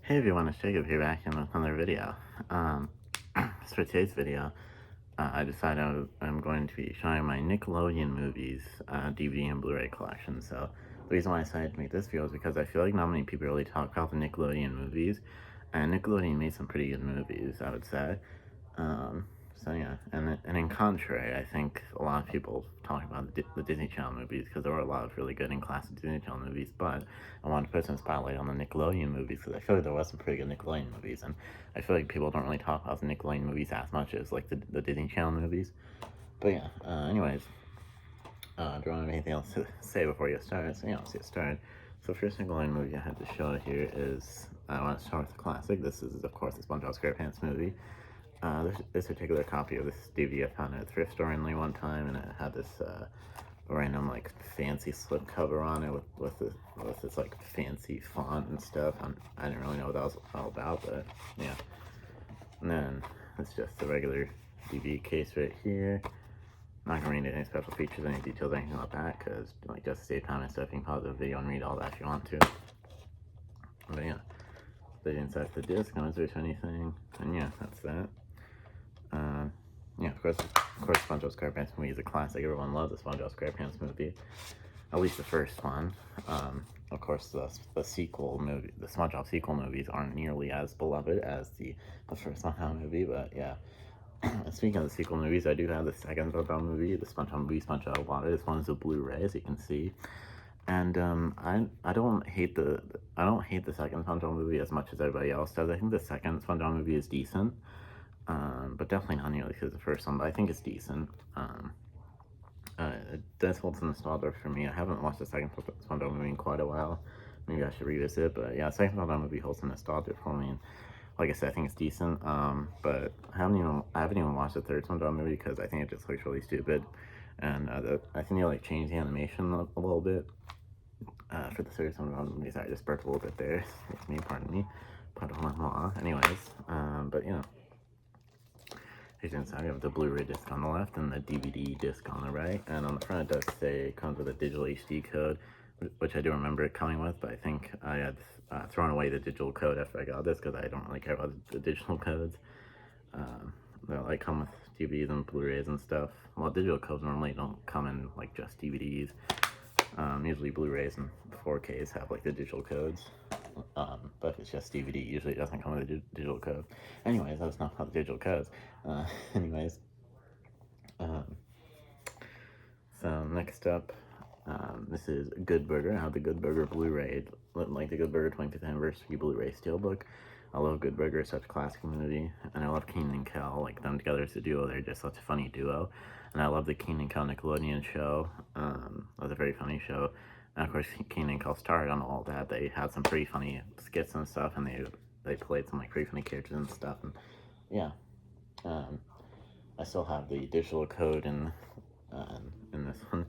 Hey everyone, it's Jacob here back in with another video. Um, so for today's video, I decided I'm going to be showing my Nickelodeon movies DVD and Blu-ray collection. So the reason why I decided to make this video is because I feel like not many people really talk about the Nickelodeon movies, and Nickelodeon made some pretty good movies, I would say. Um, so yeah, and in contrary, I think a lot of people talk about the Disney Channel movies because there were a lot of really good and classic Disney Channel movies, but I wanted to put some spotlight on the Nickelodeon movies because I feel like there was some pretty good Nickelodeon movies, and I feel like people don't really talk about the Nickelodeon movies as much as like the Disney Channel movies. But yeah, anyways, do you want anything else to say before you get started? So yeah, let's get started. So first Nickelodeon movie I had to show here is, I want to start with the classic. This is, of course, the SpongeBob SquarePants movie. This particular copy of this DVD I found at a thrift store only one time, and it had this random like fancy slipcover on it with this like fancy font and stuff. I didn't really know what that was all about, but yeah. And then it's just the regular DVD case right here. I'm not gonna read any special features, any details, anything like that, because like just to save time and stuff, you can pause the video and read all that if you want to. But yeah, they didn't set the disc on if anything, and yeah, that's that. Yeah, of course, SpongeBob SquarePants movie is a classic. Everyone loves the SpongeBob SquarePants movie, at least the first one. Of course, the sequel movie, the SpongeBob sequel movies aren't nearly as beloved as the first SpongeBob movie, but yeah. Speaking of the sequel movies, I do have the second SpongeBob movie, the SpongeBob movie, SpongeBob Water. This one is a Blu-ray, as you can see. And I don't hate the second SpongeBob movie as much as everybody else does. I think the second SpongeBob movie is decent. But definitely not nearly as good as the first one, but I think it's decent. It does hold some nostalgia for me. I haven't watched the second SpongeBob movie in quite a while. Maybe I should revisit it, but yeah, the second SpongeBob movie holds some nostalgia for me. And like I said, I think it's decent. But I haven't even watched the third SpongeBob movie because I think it just looks really stupid. And I think they like changed the animation a little bit for the third SpongeBob movie. Sorry, I just burped a little bit there. It's me, pardon me. Pardon moi. Anyways, but yeah. Here's inside. We have the Blu-ray disc on the left and the DVD disc on the right. And on the front, it does say it comes with a digital HD code, which I do remember it coming with, but I think I had thrown away the digital code after I got this because I don't really care about the digital codes. They like come with DVDs and Blu-rays and stuff. Well, digital codes normally don't come in like just DVDs. Usually Blu-rays and 4Ks have like the digital codes. But if it's just DVD, usually it doesn't come with a digital code. Anyways, that's not how the digital codes. Anyways, so next up, this is Good Burger. I have the Good Burger Blu-ray, like the Good Burger 25th Anniversary Blu-ray Steelbook. I love Good Burger, it's such a classic movie, and I love Kenan and Kel, like them together as a duo. They're just such a funny duo, and I love the Kenan and Kel Nickelodeon show. It was a very funny show. And of course, Kenan and Kel starred on all that. They had some pretty funny skits and stuff, and they played some like pretty funny characters and stuff. And yeah, I still have the digital code in this one.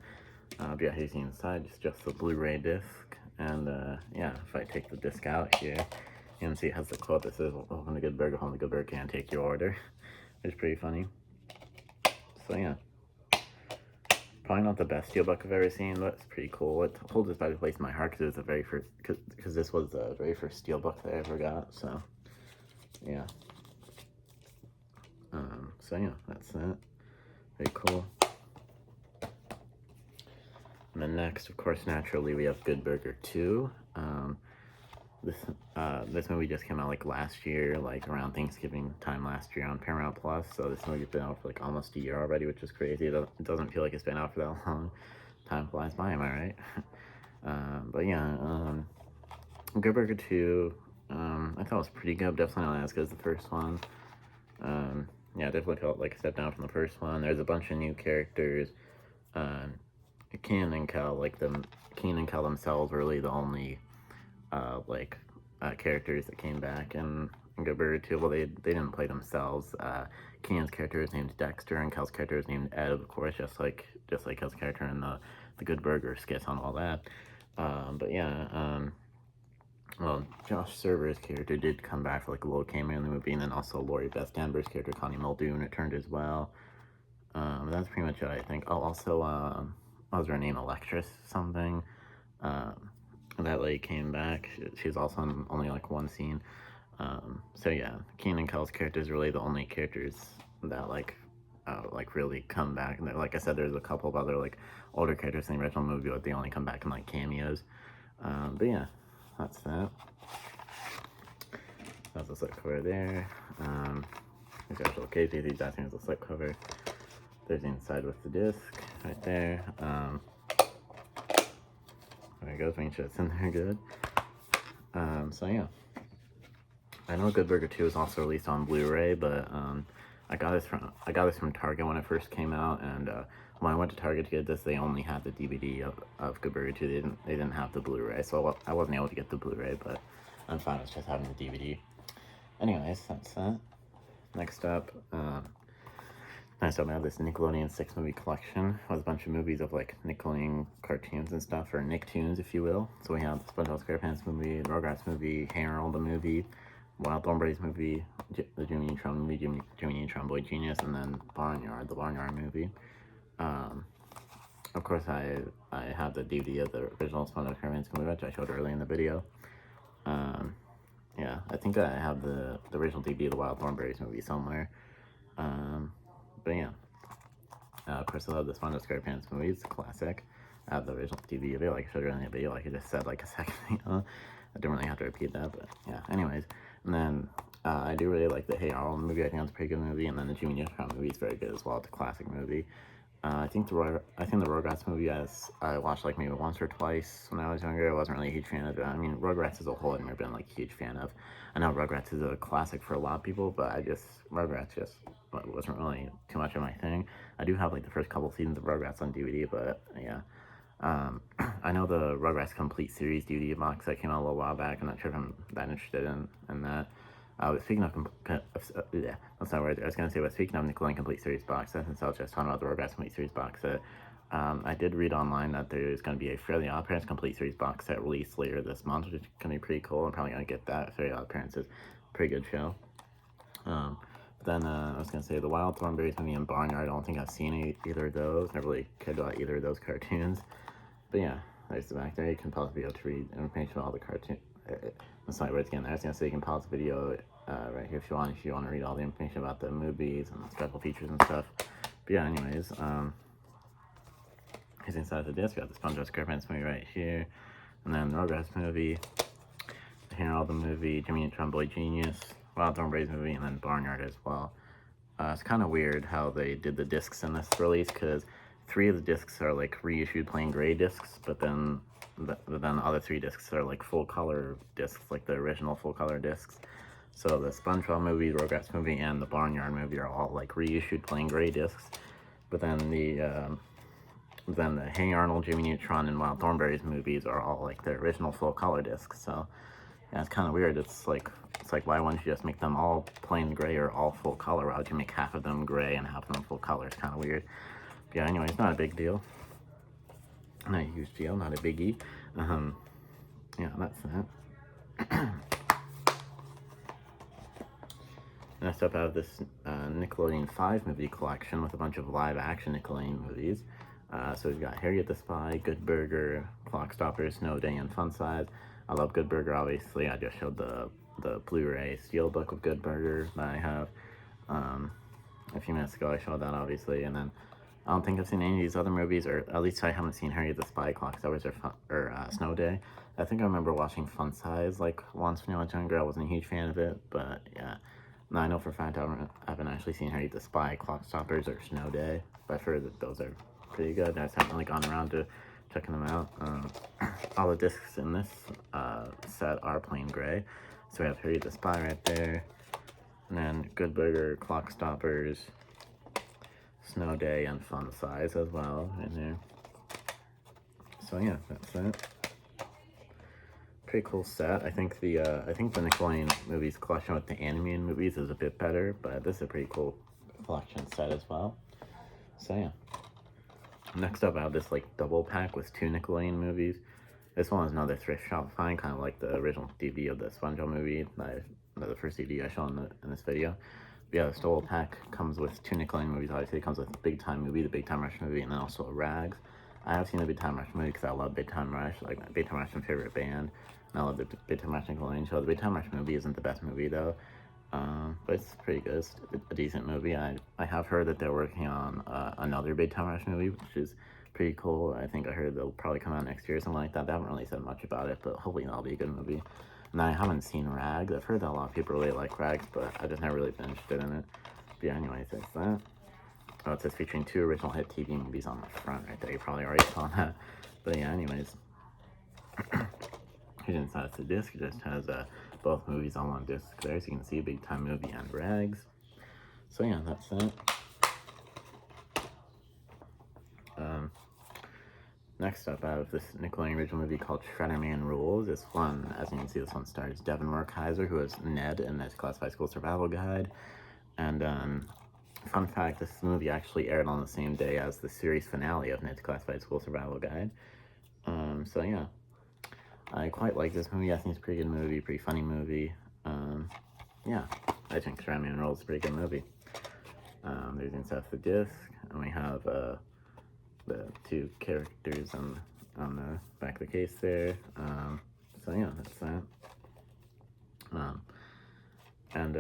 But yeah, here's the inside. It's just the Blu-ray disc, and yeah, if I take the disc out here, you can see it has the quote that says, "Open the Good Burger, home the Good Burger can't take your order." It's pretty funny. So yeah. Probably not the best steelbook I've ever seen, but it's pretty cool. It holds a special place in my heart because it was the very first, because this was the very first steelbook that I ever got. So, yeah. So yeah, that's that. Very cool. And then next, of course, naturally, we have Good Burger 2. This movie just came out like last year, like around Thanksgiving time last year on Paramount Plus. So this movie's been out for like almost a year already, which is crazy. It doesn't feel like it's been out for that long. Time flies by, am I right? But yeah, Good Burger 2, I thought it was pretty good, definitely not as good as the first one. Yeah, definitely felt like a step down from the first one. There's a bunch of new characters. Kenan and Kel themselves were really the only characters that came back in Good Burger 2. Well, they didn't play themselves. Kenan's character is named Dexter, and Kel's character is named Ed, of course, just like Kel's character in the Good Burger skits and all that. But yeah, well, Josh Server's character did come back for like a little cameo in the movie, and then also Lori Beth Denver's character, Connie Muldoon, returned as well. That's pretty much it, I think. Oh, also, what was her name? Electress something. that lady came back. She's also in only like one scene. So yeah, Kenan and Kel's characters are really the only characters that like really come back. And like I said, there's a couple of other like older characters in the original movie, but they only come back in like cameos. But yeah, that's that. That's the slipcover there. There's the actual case. These I think is the slipcover. There's the inside with the disc right there. There it goes. Make sure it's in there good. So yeah, I know Good Burger 2 is also released on Blu-ray, but I got this from Target when it first came out, and when I went to Target to get this, they only had the DVD of Good Burger 2. They didn't have the Blu-ray, so I wasn't able to get the Blu-ray, but I'm fine with just having the DVD. Anyways, that's that. Next up, I have this Nickelodeon 6-movie collection with a bunch of movies of like Nickelodeon cartoons and stuff, or Nicktoons, if you will. So we have the SpongeBob SquarePants movie, the Rugrats movie, Hey Arnold the movie, Wild Thornberrys movie, the Jimmy Neutron movie, Jimmy Neutron Boy Genius, and then Barnyard, the Barnyard movie. Of course, I have the DVD of the original SpongeBob SquarePants movie, which I showed earlier in the video. Yeah, I think I have the original DVD of the Wild Thornberrys movie somewhere. But yeah, of course, I love the SpongeBob SquarePants movie. It's a classic. I have the original DVD of it, like I showed earlier in the video, like I just said like a second ago. I didn't really have to repeat that, but yeah. Anyways, and then I do really like the Hey Arnold movie. I think that's a pretty good movie, and then the Jimmy Neutron movie is very good as well. It's a classic movie. I think the Rugrats movie I watched like maybe once or twice when I was younger. I wasn't really a huge fan of it. I mean, Rugrats as a whole I've never been like a huge fan of. I know Rugrats is a classic for a lot of people, but Rugrats just wasn't really too much of my thing. I do have like the first couple seasons of Rugrats on DVD, but yeah. I know the Rugrats Complete Series DVD box that came out a little while back. I'm not sure if I'm that interested in that. Speaking of, yeah, that's not right. I was going to say, but speaking of Nickelodeon Complete Series box set, since I was just talking about the Rugrats Complete Series box set, I did read online that there's going to be a Fairly Odd Parents Complete Series box set released later this month, which is going to be pretty cool. I'm probably going to get that. Fairly Odd Parents is a pretty good show. But then I was going to say the Wild Thornberrys movie and Barnyard. I don't think I've seen either of those. Never really cared about either of those cartoons. But yeah, there's the back there. You can pause the video to read information about all the cartoons. That's not where it's getting there. I was going to say you can pause the video right here if you want to read all the information about the movies and the special features and stuff. But yeah, anyways, here's inside the disc. We got the SpongeBob SquarePants movie right here, and then the Rugrats movie, the Hey Arnold the movie, Jimmy Neutron Boy Genius, Wild Thornberrys movie, and then Barnyard as well. It's kind of weird how they did the discs in this release, because 3 of the discs are like reissued plain gray discs, but then the other 3 discs are like full color discs, like the original full color discs. So the SpongeBob movie, the Rugrats movie, and the Barnyard movie are all like reissued plain gray discs. But then the Hey Arnold, Jimmy Neutron, and Wild Thornberrys movies are all like the original full color discs. So yeah, it's kind of weird. It's like why wouldn't you just make them all plain gray or all full color? Why would you make half of them gray and half of them full color? It's kind of weird. But yeah, anyway, it's not a big deal. Not a huge deal, not a biggie. Yeah, that's that. Next up, I have this Nickelodeon 5 movie collection with a bunch of live-action Nickelodeon movies. So we've got Harriet the Spy, Good Burger, Clockstopper, Snow Day, and Fun Size. I love Good Burger, obviously. I just showed the Blu-ray Steelbook of Good Burger that I have. A few minutes ago, I showed that, obviously. And then I don't think I've seen any of these other movies, or at least I haven't seen Harriet the Spy, Clockstoppers, or Snow Day. I think I remember watching Fun Size like once when I was younger. I wasn't a huge fan of it, but yeah. No, I know for a fact I haven't actually seen Harriet the Spy, Clockstoppers, or Snow Day, but I've heard that those are pretty good. I just haven't really gone around to checking them out. All the discs in this set are plain gray. So we have Harriet the Spy right there, and then Good Burger, Clockstoppers, Snow Day, and Fun Size as well in there. So yeah, that's that. Pretty cool set. I think the Nickelodeon movies collection with the animated movies is a bit better, but this is a pretty cool collection set as well. So yeah. Next up, I have this like double pack with 2 Nickelodeon movies. This one is another thrift shop find, kind of like the original DVD of the SpongeBob movie, the first DVD I showed in this video. But yeah, this double pack comes with 2 Nickelodeon movies. Obviously, it comes with the Big Time movie, the Big Time Rush movie, and then also a Rags. I have seen the Big Time Rush movie because I love Big Time Rush. Like, Big Time Rush is my favorite band, and I love the Big Time Rush Nickelodeon show. The Big Time Rush movie isn't the best movie though, but it's pretty good. It's a decent movie. I have heard that they're working on another Big Time Rush movie, which is pretty cool. I think I heard they'll probably come out next year or something like that. They haven't really said much about it, but hopefully that'll be a good movie. And I haven't seen Rags. I've heard that a lot of people really like Rags, but I just never really been interested in it. But yeah, anyways, that's that. Oh, it says featuring 2 original hit TV movies on the front right there. You probably already saw that. But yeah, anyways. Here's inside the disc. It just has both movies on one disc there, so you can see Big Time Movie and Rags. So yeah, that's it. Next up, out of this Nickelodeon original movie called Shredderman Rules. This one, as you can see, this one stars Devin Morkaiser, who is Ned in this Classified School Survival Guide. And fun fact, this movie actually aired on the same day as the series finale of Ned's Classified School Survival Guide. So yeah, I quite like this movie. I think it's a pretty good movie, pretty funny movie. Yeah, I think Shredderman Rules is a pretty good movie. There's inside the disc, and we have the 2 characters on the back of the case there. So yeah, that's that. And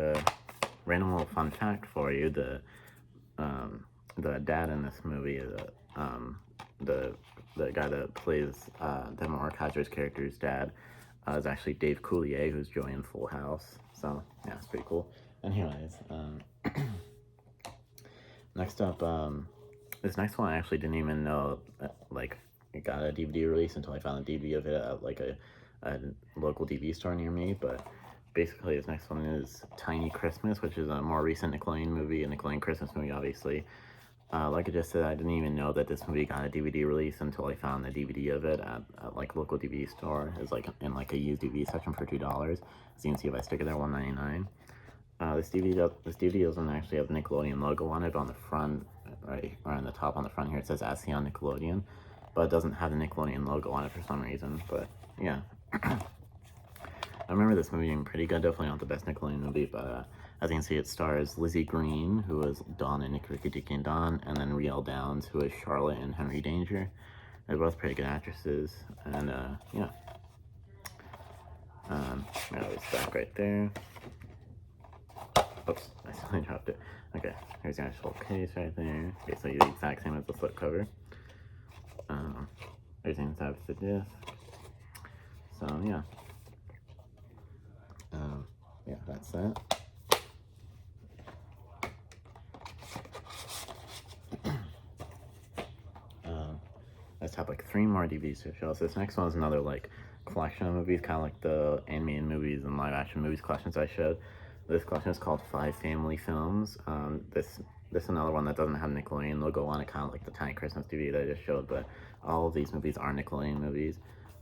random little fun fact for you: the dad in this movie is the guy that plays Devin Morkaiser's character's dad is actually Dave Coulier, who's Joey in Full House. So yeah, it's pretty cool. Anyways, next up, this next one I actually didn't even know like it got a DVD release until I found a DVD of it at like a local DVD store near me. But basically, this next one is Tiny Christmas, which is a more recent Nickelodeon movie, a Nickelodeon Christmas movie, obviously. Like I just said, I didn't even know that this movie got a DVD release until I found the DVD of it at like local DVD store. It's like in like a used DVD section for $2. As you can see by sticker there, $1.99. This DVD doesn't actually have the Nickelodeon logo on it, but on the front, right, or on the top on the front here, it says "As Seen on Nickelodeon," but it doesn't have the Nickelodeon logo on it for some reason. But yeah. I remember this movie being pretty good, definitely not the best Nickelodeon movie, but as you can see, it stars Lizzie Green, who is Dawn in Nick, Ricky, Dicky, and Dawn, and then Riel Downs, who is Charlotte in Henry Danger. They're both pretty good actresses, and yeah. It's back right there. Oops, I suddenly dropped it. Okay, here's the actual case right there. Okay, so the exact same as the slipcover. There's the inside of the disc. So yeah. Yeah, that's that. Let's have like 3 more DVDs to show. So this next one is another like collection of movies, kind of like the animated movies and live action movies collections I showed. This collection is called 5 Family Films. This is another one that doesn't have Nickelodeon logo on it, kind of like the Tiny Christmas DVD that I just showed, but all of these movies are Nickelodeon movies.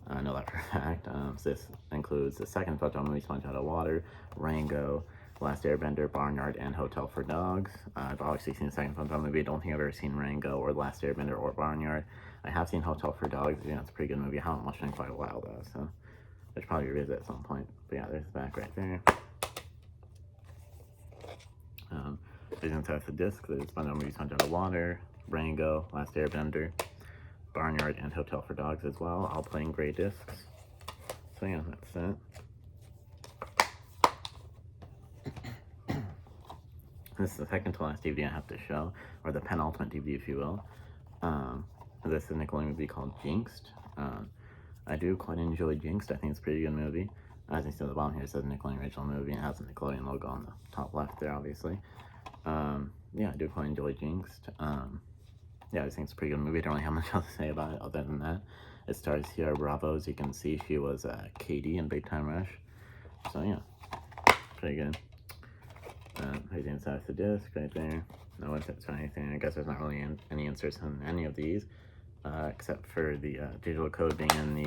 I know that for a fact. So this includes the second SpongeBob movie, Sponge Out of Water, Rango, Last Airbender, Barnyard, and Hotel for Dogs. I've obviously seen the second SpongeBob movie. I don't think I've ever seen Rango or Last Airbender or Barnyard. I have seen Hotel for Dogs. Yeah, it's a pretty good movie. I haven't watched it in quite a while though, so I should probably revisit at some point. But yeah, there's the back right there. There's inside the disc. There's SpongeBob movie, Sponge Out of Water, Rango, Last Airbender, Barnyard, and Hotel for Dogs as well, all playing gray discs. So yeah, that's it. This is the second to last DVD I have to show, or the penultimate DVD, if you will. This is a Nickelodeon movie called Jinxed. I do quite enjoy Jinxed. I think it's a pretty good movie. As you see at the bottom here, it says Nickelodeon original movie, and it has the Nickelodeon logo on the top left there, obviously. Yeah, I do quite enjoy Jinxed. Yeah, I just think it's a pretty good movie. I don't really have much else to say about it other than that. It stars Sierra Bravo. As you can see, she was Katie in Big Time Rush. So yeah, pretty good. Here's the inside of the disc right there. No inserts or anything. I guess there's not really any inserts on any of these, except for the digital code being in the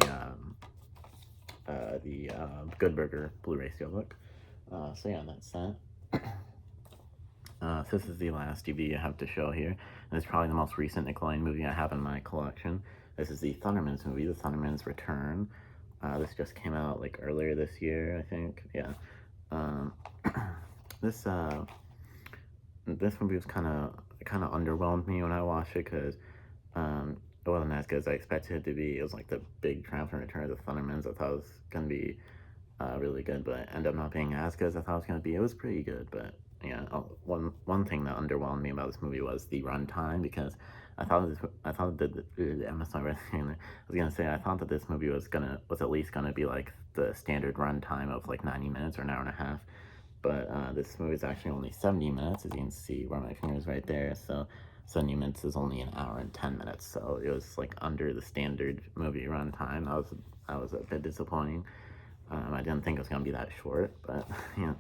Good Burger Blu-ray Steelbook. So yeah, that's that. So this is the last DVD I have to show here, and it's probably the most recent Nickelodeon movie I have in my collection. This is the Thunderman's movie, The Thunderman's Return. This just came out like earlier this year, I think. Yeah. This movie was kind of underwhelmed me when I watched it, because it wasn't as good as I expected it to be. It was like the big triumphant return of the Thundermans. I thought it was gonna be really good, but it ended up not being as good as I thought it was gonna be. It was pretty good, but yeah. One thing that underwhelmed me about this movie was the runtime, because I thought I missed my breath. I was gonna say I thought that this movie was at least gonna be like the standard runtime of like 90 minutes or an hour and a half, but this movie is actually only 70 minutes, as you can see where my finger is right there. So 70 minutes is only an hour and 10 minutes, so it was like under the standard movie runtime. That was a bit disappointing. I didn't think it was gonna be that short, but yeah,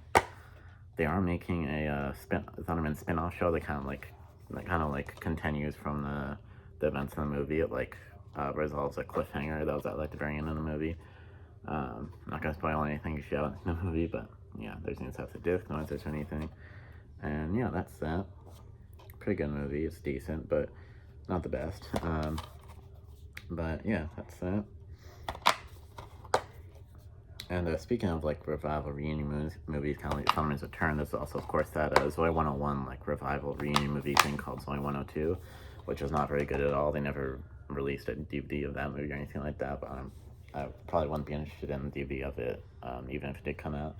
they are making a Thunderman spin-off show that kind of like continues from the events in the movie. It like resolves a cliffhanger that was at like the very end of the movie. Not gonna spoil anything if you haven't seen the movie, but yeah, there's no stuff to disc noise or anything. And yeah, that's that. Pretty good movie. It's decent, but not the best. But yeah, that's that. And speaking of like revival reunion movies, kind of like Thunderman's Return, there's also, of course, that Zoey 101 like revival reunion movie thing called Zoey 102, which was not very good at all. They never released a DVD of that movie or anything like that, but I probably wouldn't be interested in the DVD of it, even if it did come out,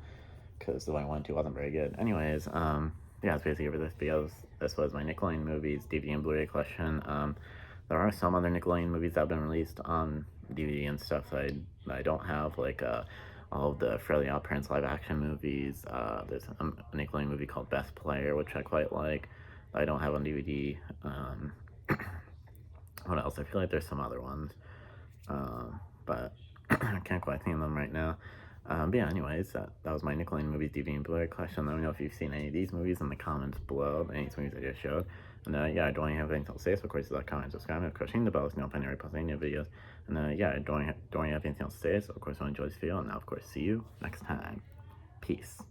because Zoey 102 wasn't very good. Anyways, yeah, that's basically it for this video. This was my Nickelodeon movies DVD and Blu-ray collection. There are some other Nickelodeon movies that have been released on DVD and stuff that I don't have, like all of the Fairly Odd Parents live action movies. There's a Nickelodeon movie called Best Player, which I quite like, that I don't have on DVD. What else? I feel like there's some other ones, but I can't quite think of them right now. But yeah, anyways, that was my Nickelodeon movies DVD and Blu-ray collection. Let me know if you've seen any of these movies in the comments below, any movies I just showed. And yeah, I don't really have anything else to say, so of course, like, comment, subscribe, and of course, ring the bell so you don't find any post any new videos. And yeah, I don't really have anything else to say, so of course, I enjoy this video, and now, of course, see you next time. Peace.